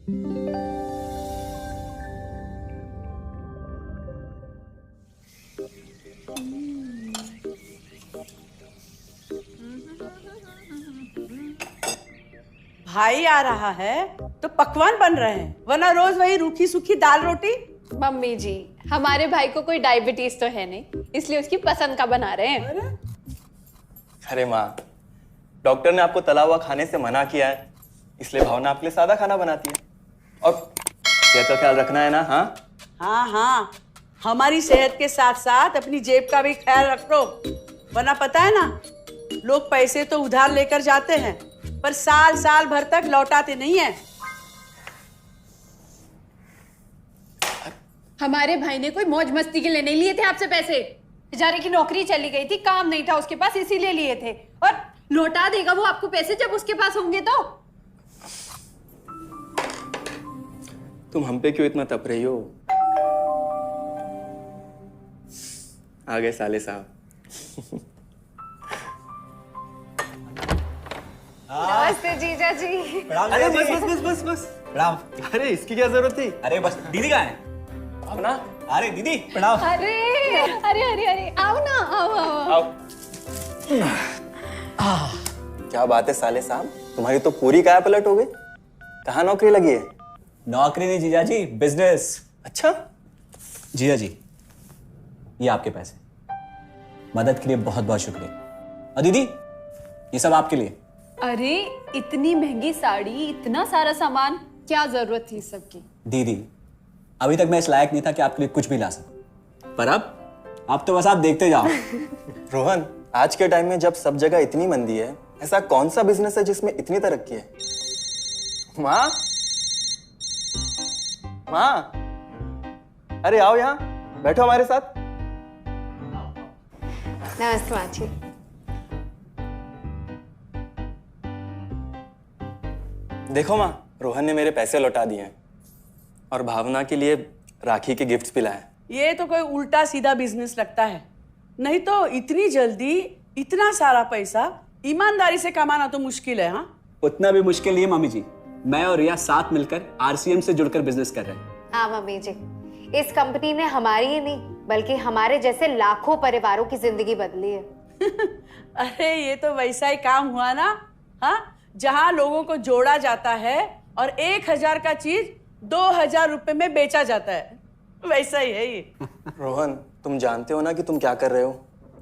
भाई आ रहा है तो पकवान बन रहे हैं, वरना रोज वही रूखी सूखी दाल रोटी। मम्मी जी, हमारे भाई को कोई डायबिटीज तो है नहीं, इसलिए उसकी पसंद का बना रहे हैं। अरे माँ, डॉक्टर ने आपको तला हुआ खाने से मना किया है, इसलिए भावना आपके लिए सादा खाना बनाती है। और सेहत का ख्याल रखना है ना? हाँ हाँ हाँ, हमारी सेहत के साथ साथ अपनी जेब का भी ख्याल रखो, वरना पता है ना, लोग पैसे तो उधार लेकर जाते हैं पर साल साल भर तक लौटाते नहीं है। हमारे भाई ने कोई मौज मस्ती के लिए नहीं लिए थे आपसे पैसे। बेचारे की नौकरी चली गई थी, काम नहीं था उसके पास, इसीलिए लिए थे। और लौटा देगा वो आपको पैसे जब उसके पास होंगे तो। तुम हम पे क्यों इतना तप रही हो? आ गए साले साहब। नमस्ते जीजा जी। अरे बस बस बस बस बस प्रणाम। अरे इसकी क्या जरूरत थी? अरे बस दीदी कहाँ है? अपना अरे दीदी प्रणाम। अरे अरे अरे अरे आओ ना, आओ। क्या बात है साले साहब, तुम्हारी तो पूरी काया पलट हो गई। कहाँ नौकरी लगी है? नौकरी नहीं जीजा जी, बिजनेस। अच्छा जीजा जी, ये आपके पैसे, मदद के लिए बहुत बहुत शुक्रिया। और दीदी, ये सब आपके लिए। अरे इतनी महंगी साड़ी, इतना सारा सामान, क्या जरूरत थी सबकी? दीदी, अभी तक मैं इस लायक नहीं था कि आपके लिए कुछ भी ला सकूं, पर अब तो बस आप देखते जाओ। रोहन, आज के टाइम में जब सब जगह इतनी मंदी है, ऐसा कौन सा बिजनेस है जिसमें इतनी तरक्की है? माँ, माँ, अरे आओ यहाँ बैठो हमारे साथ। नमस्ते माँ जी। देखो माँ, रोहन ने मेरे पैसे लौटा दिए हैं और भावना के लिए राखी के गिफ्ट्स भी लाए। ये तो कोई उल्टा सीधा बिजनेस लगता है, नहीं तो इतनी जल्दी इतना सारा पैसा ईमानदारी से कमाना तो मुश्किल है। हाँ, उतना भी मुश्किल नहीं है मम्मी जी, मैं और रिया साथ मिलकर आरसीएम से जुड़कर बिजनेस कर रहे हैं। हाँ मम्मी जी, इस कंपनी ने हमारी ही नहीं बल्कि हमारे जैसे लाखों परिवारों की जिंदगी बदली है। अरे ये तो वैसा ही काम हुआ ना, हाँ, जहाँ लोगों को जोड़ा जाता है और 1000 का चीज 2000 रुपए में बेचा जाता है, वैसा ही है ये। रोहन, तुम जानते हो ना कि तुम क्या कर रहे हो?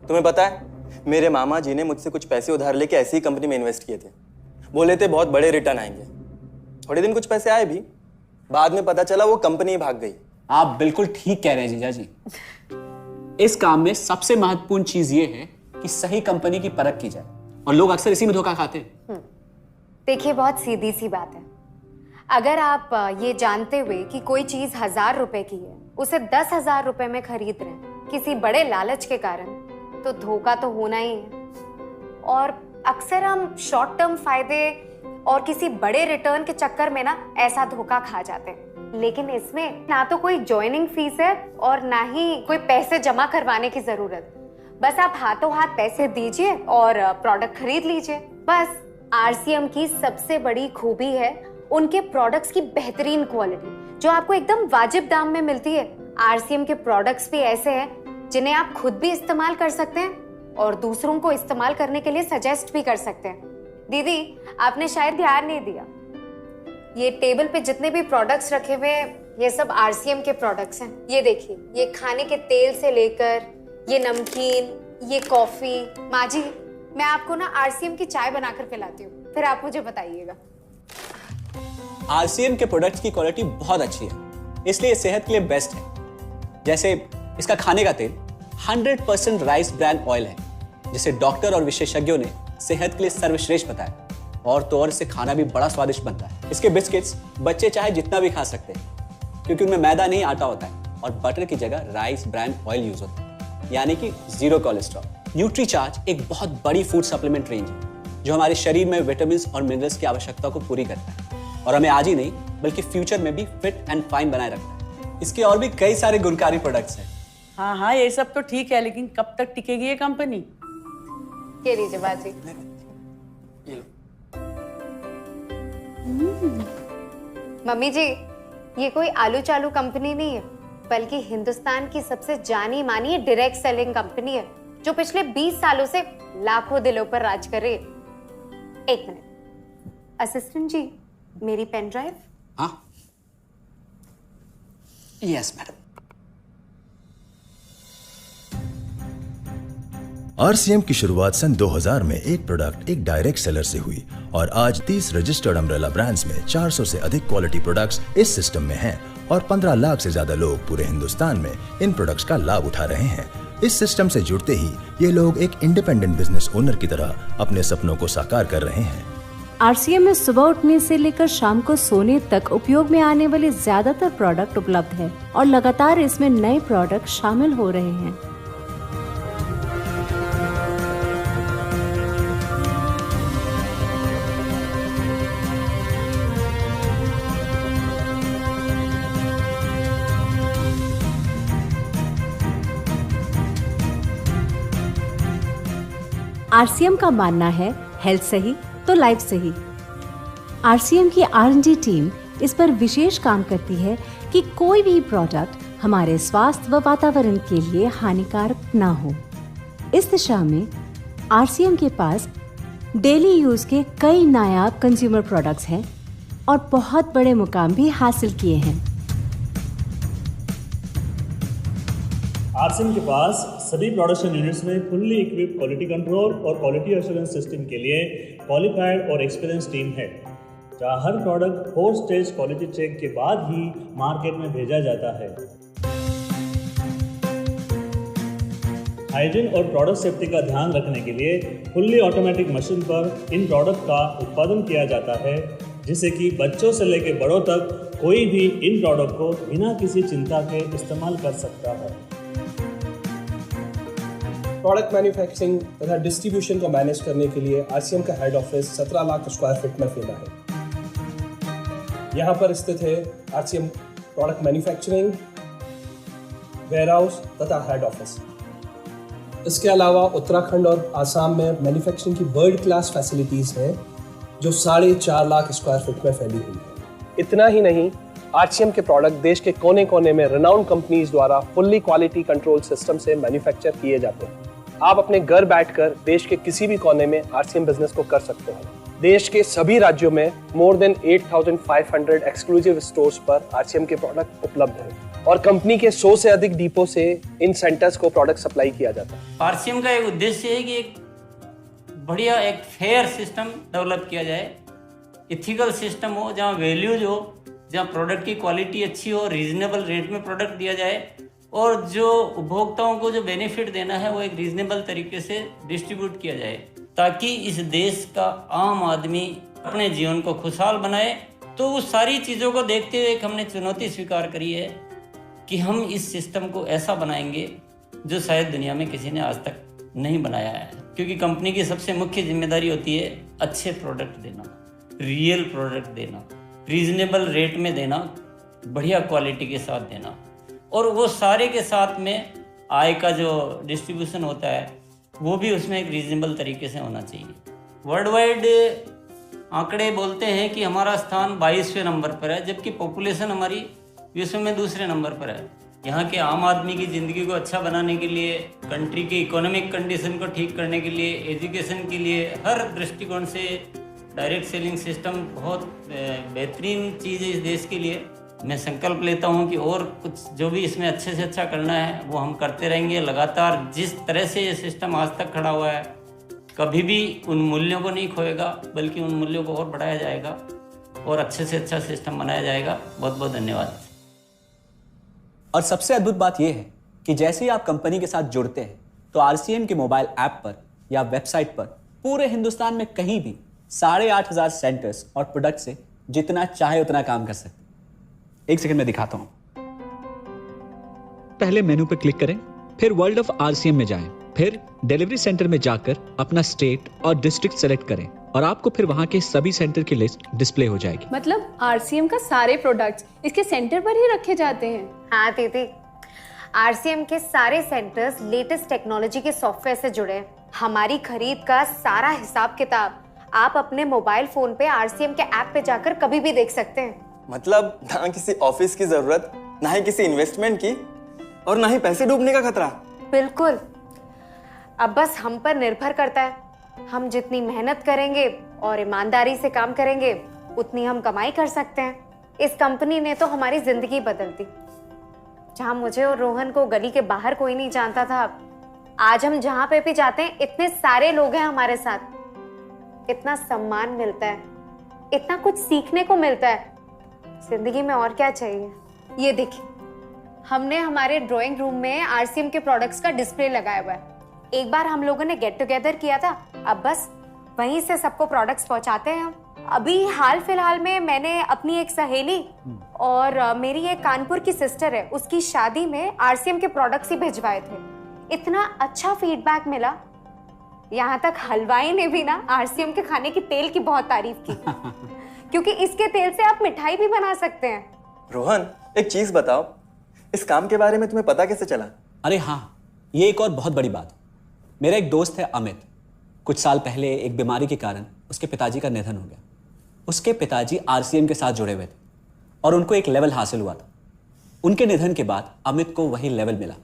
तुम्हें पता है, मेरे मामा जी ने मुझसे कुछ पैसे उधार लेके ऐसी ही कंपनी में इन्वेस्ट किए थे। बोले थे बहुत बड़े रिटर्न आएंगे। थोड़े दिन कुछ पैसे आए भी, बाद में पता चला वो कंपनी ही भाग गई। आप बिल्कुल ठीक कह रहे हैं जीजा जी। इस काम में सबसे महत्वपूर्ण चीज ये है कि सही कंपनी की परख की जाए, और लोग अक्सर इसी में धोखा खाते हैं। देखिए, बहुत सीधी सी बात है। अगर आप ये जानते हुए कि कोई चीज 1000 रुपए की है, उसे 10,000 रुपए में खरीद रहे हैं किसी बड़े लालच के कारण, तो धोखा तो होना ही है। और अक्सर हम शॉर्ट टर्म फायदे और किसी बड़े रिटर्न के चक्कर में ना ऐसा धोखा खा जाते हैं। लेकिन इसमें ना तो कोई ज्वाइनिंग फीस है और ना ही कोई पैसे जमा करवाने की जरूरत। बस आप हाथों हाथ पैसे दीजिए और प्रोडक्ट खरीद लीजिए, बस। आरसीएम की सबसे बड़ी खूबी है उनके प्रोडक्ट्स की बेहतरीन क्वालिटी, जो आपको एकदम वाजिब दाम में मिलती है। आरसीएम के प्रोडक्ट्स भी ऐसे हैं जिन्हें आप खुद भी इस्तेमाल कर सकते हैं और दूसरों को इस्तेमाल करने के लिए सजेस्ट भी कर सकते हैं। दीदी, आपने शायद ध्यान नहीं दिया, ये टेबल पे जितने भी प्रोडक्ट्स रखे हुए हैं, ये सब आरसीएम के प्रोडक्ट्स हैं। ये देखिए, ये खाने के तेल से लेकर ये नमकीन, ये कॉफी। माँ जी, मैं आपको ना आरसीएम की चाय बनाकर पिलाती हूँ, फिर आप मुझे बताइएगा। आरसीएम के प्रोडक्ट्स की क्वालिटी बहुत अच्छी है, इसलिए सेहत के लिए बेस्ट है। जैसे इसका खाने का तेल 100% राइस ब्रांड ऑयल है, जिसे डॉक्टर और विशेषज्ञों ने सेहत के लिए सर्वश्रेष्ठ बताया। और तो और इससे खाना भी बड़ा स्वादिष्ट बनता है। इसके बिस्किट्स बच्चे चाहे जितना भी खा सकते हैं, क्योंकि उनमें मैदा नहीं आटा होता है और बटर की जगह राइस ब्रांड ऑयल यूज होता है, यानी कि 0 कोलेस्ट्रॉल। न्यूट्रीचार्ज एक बहुत बड़ी फूड सप्लीमेंट रेंज है, जो हमारे शरीर में विटामिन और मिनरल्स की आवश्यकता को पूरी करता है और हमें आज ही नहीं बल्कि फ्यूचर में भी फिट एंड फाइन बनाए रखता है। इसके और भी कई सारे गुणकारी प्रोडक्ट्स हैं। हाँ हाँ, ये सब तो ठीक है, लेकिन कब तक टिकेगी ये कंपनी? ये लीजिए बाजी। ये लो। मम्मी जी, ये कोई आलू चालू कंपनी नहीं है, बल्कि हिंदुस्तान की सबसे जानी मानी डायरेक्ट सेलिंग कंपनी है, जो पिछले 20 सालों से लाखों दिलों पर राज कर रही है। एक मिनट असिस्टेंट जी, मेरी पेन ड्राइव। हाँ, यस मैडम। आरसीएम की शुरुआत सन 2000 में एक प्रोडक्ट एक डायरेक्ट सेलर से हुई और आज 30 रजिस्टर्ड अम्ब्रेला ब्रांड्स में 400 से अधिक क्वालिटी प्रोडक्ट्स इस सिस्टम में हैं और 15 लाख से ज्यादा लोग पूरे हिंदुस्तान में इन प्रोडक्ट्स का लाभ उठा रहे हैं। इस सिस्टम से जुड़ते ही ये लोग एक इंडिपेंडेंट बिजनेस ओनर की तरह अपने सपनों को साकार कर रहे हैं। आरसीएम में सुबह उठने से लेकर शाम को सोने तक उपयोग में आने वाले ज्यादातर प्रोडक्ट उपलब्ध हैं और लगातार इसमें नए प्रोडक्ट शामिल हो रहे हैं। आरसीएम का मानना है हेल्थ सही तो लाइफ सही। आरसीएम की R&D टीम इस पर विशेष काम करती है कि कोई भी प्रोडक्ट हमारे स्वास्थ्य व वातावरण के लिए हानिकारक ना हो। इस दिशा में आरसीएम के पास डेली यूज के कई नायाब कंज्यूमर प्रोडक्ट्स हैं और बहुत बड़े मुकाम भी हासिल किए हैं। आरसीएम के पास सभी प्रोडक्शन यूनिट्स में फुल्ली इक्विप क्वालिटी कंट्रोल और क्वालिटी एश्योरेंस सिस्टम के लिए क्वालिफाइड और एक्सपीरियंस टीम है, जहां हर प्रोडक्ट 4 स्टेज क्वालिटी चेक के बाद ही मार्केट में भेजा जाता है। हाइजीन और प्रोडक्ट सेफ्टी का ध्यान रखने के लिए फुल्ली ऑटोमेटिक मशीन पर इन प्रोडक्ट का उत्पादन किया जाता है, जिससे कि बच्चों से लेकर बड़ों तक कोई भी इन प्रोडक्ट को बिना किसी चिंता के इस्तेमाल कर सकता है। प्रोडक्ट मैन्युफैक्चरिंग तथा डिस्ट्रीब्यूशन को मैनेज करने के लिए आरसीएम का head office 17 lakh square feet में फैला है। यहाँ पर स्थित है आरसीएम प्रोडक्ट मैन्युफैक्चरिंग, वेयरहाउस तथा हेड ऑफिस। इसके अलावा उत्तराखंड और आसाम में मैन्युफैक्चरिंग की वर्ल्ड क्लास फैसिलिटीज़ हैं, जो 4.5 लाख स्क्वायर फीट में फैली हुई है। इतना ही नहीं, आरसीएम के प्रोडक्ट देश के कोने कोने में रेनाउंड कंपनीज द्वारा फुल्ली क्वालिटी कंट्रोल सिस्टम से मैन्युफैक्चर किए जाते हैं। आप अपने घर बैठकर देश के किसी भी कोने में आरसीएम बिजनेस को कर सकते हैं। देश के सभी राज्यों में मोर देन 8,500 एक्सक्लूसिव स्टोर्स पर आरसीएम के प्रोडक्ट उपलब्ध हैं और कंपनी के 100 से अधिक डिपो से इन सेंटर्स को प्रोडक्ट सप्लाई किया जाता है। आरसीएम का एक उद्देश्य है कि एक बढ़िया एक फेयर सिस्टम डेवलप किया जाए, इथिकल सिस्टम हो, जहाँ वैल्यूज हो, जहाँ प्रोडक्ट की क्वालिटी अच्छी हो, रीजनेबल रेट में प्रोडक्ट दिया जाए और जो उपभोक्ताओं को जो बेनिफिट देना है वो एक रीजनेबल तरीके से डिस्ट्रीब्यूट किया जाए, ताकि इस देश का आम आदमी अपने जीवन को खुशहाल बनाए। तो उस सारी चीज़ों को देखते हुए एक हमने चुनौती स्वीकार करी है कि हम इस सिस्टम को ऐसा बनाएंगे जो शायद दुनिया में किसी ने आज तक नहीं बनाया है, क्योंकि कंपनी की सबसे मुख्य जिम्मेदारी होती है अच्छे प्रोडक्ट देना, रियल प्रोडक्ट देना, रीजनेबल रेट में देना, बढ़िया क्वालिटी के साथ देना, और वो सारे के साथ में आय का जो डिस्ट्रीब्यूशन होता है वो भी उसमें एक रीजनेबल तरीके से होना चाहिए। वर्ल्ड वाइड आंकड़े बोलते हैं कि हमारा स्थान 22वें नंबर पर है, जबकि पॉपुलेशन हमारी विश्व में दूसरे नंबर पर है। यहाँ के आम आदमी की ज़िंदगी को अच्छा बनाने के लिए, कंट्री की इकोनॉमिक कंडीशन को ठीक करने के लिए, एजुकेशन के लिए, हर दृष्टिकोण से डायरेक्ट सेलिंग सिस्टम बहुत बेहतरीन चीज़ है इस देश के लिए। मैं संकल्प लेता हूं कि और कुछ जो भी इसमें अच्छे से अच्छा करना है वो हम करते रहेंगे लगातार। जिस तरह से ये सिस्टम आज तक खड़ा हुआ है, कभी भी उन मूल्यों को नहीं खोएगा, बल्कि उन मूल्यों को और बढ़ाया जाएगा और अच्छे से अच्छा सिस्टम बनाया जाएगा। बहुत बहुत धन्यवाद। और सबसे अद्भुत बात यह है कि जैसे ही आप कंपनी के साथ जुड़ते हैं तो आरसीएम के मोबाइल ऐप पर या वेबसाइट पर पूरे हिंदुस्तान में कहीं भी 8,500 सेंटर्स और प्रोडक्ट से जितना चाहे उतना काम कर सकते हैं। एक सेकंड में दिखाता हूं। पहले मेनू पर क्लिक करें, फिर वर्ल्ड ऑफ आरसीएम में जाएं, फिर डिलीवरी सेंटर में जाकर अपना स्टेट और डिस्ट्रिक्ट सेलेक्ट करें और आपको फिर वहां के सभी सेंटर की लिस्ट डिस्प्ले हो जाएगी। मतलब आरसीएम का सारे प्रोडक्ट्स इसके सेंटर पर ही रखे जाते हैं? हाँ दीदी, आरसीएम के सारे सेंटर्स लेटेस्ट टेक्नोलॉजी के सॉफ्टवेयर से जुड़े हैं। हमारी खरीद का सारा हिसाब किताब आप अपने मोबाइल फोन पे आरसीएम के ऐप पे जाकर कभी भी देख सकते हैं। मतलब ना किसी ऑफिस की जरूरत, ना ही किसी इन्वेस्टमेंट की, और ना ही पैसे डूबने का खतरा। बिल्कुल। अब बस हम पर निर्भर करता है। हम जितनी मेहनत करेंगे और ईमानदारी से काम करेंगे, उतनी हम कमाई कर सकते हैं। इस कंपनी ने तो हमारी जिंदगी बदल दी। जहां मुझे और रोहन को गली के बाहर कोई नहीं जानता था, आज हम जहां पे भी जाते हैं इतने सारे लोग हैं हमारे साथ। इतना सम्मान मिलता है, इतना कुछ सीखने को मिलता है। जिंदगी में और क्या चाहिए। ये देखिए, हमने हमारे ड्राइंग रूम में आरसीएम के प्रोडक्ट्स का डिस्प्ले लगाया हुआ है। एक बार हम लोगों ने गेट टुगेदर किया था, अब बस वहीं से सबको प्रोडक्ट्स पहुंचाते हैं हम। अभी हाल फिलहाल में मैंने अपनी एक सहेली और मेरी एक कानपुर की सिस्टर है, उसकी शादी में आरसीएम के प्रोडक्ट्स ही भिजवाए थे। इतना अच्छा फीडबैक मिला, यहाँ तक हलवाई ने भी ना आरसीएम के खाने की तेल की बहुत तारीफ की क्योंकि इसके तेल से आप मिठाई भी बना सकते हैं। रोहन, एक चीज बताओ, इस काम के बारे में तुम्हें पता कैसे चला? अरे हाँ, ये एक और बहुत बड़ी बात। मेरा एक दोस्त है अमित, कुछ साल पहले एक बीमारी के कारण उसके पिताजी का निधन हो गया। उसके पिताजी आरसीएम के साथ जुड़े हुए थे और उनको एक लेवल हासिल हुआ था। उनके निधन के बाद अमित को वही लेवल मिला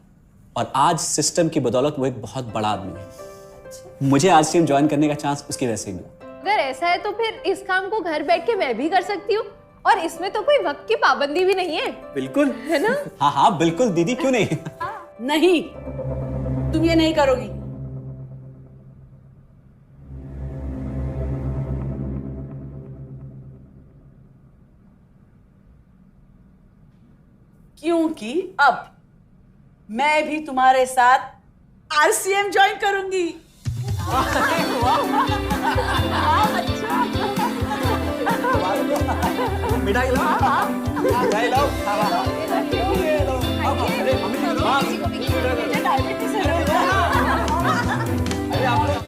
और आज सिस्टम की बदौलत वो एक बहुत बड़ा आदमी है। मुझे आरसीएम ज्वाइन करने का चांस उसकी वजह से मिला। अगर ऐसा है तो फिर इस काम को घर बैठ के मैं भी कर सकती हूँ, और इसमें तो कोई वक्त की पाबंदी भी नहीं है। बिल्कुल, है ना? हाँ हाँ बिल्कुल दीदी, क्यों नहीं। नहीं, तुम ये नहीं करोगी। क्योंकि अब मैं भी तुम्हारे साथ आरसीएम ज्वाइन करूंगी। मिठाई लाओ, मिठाई लाओ।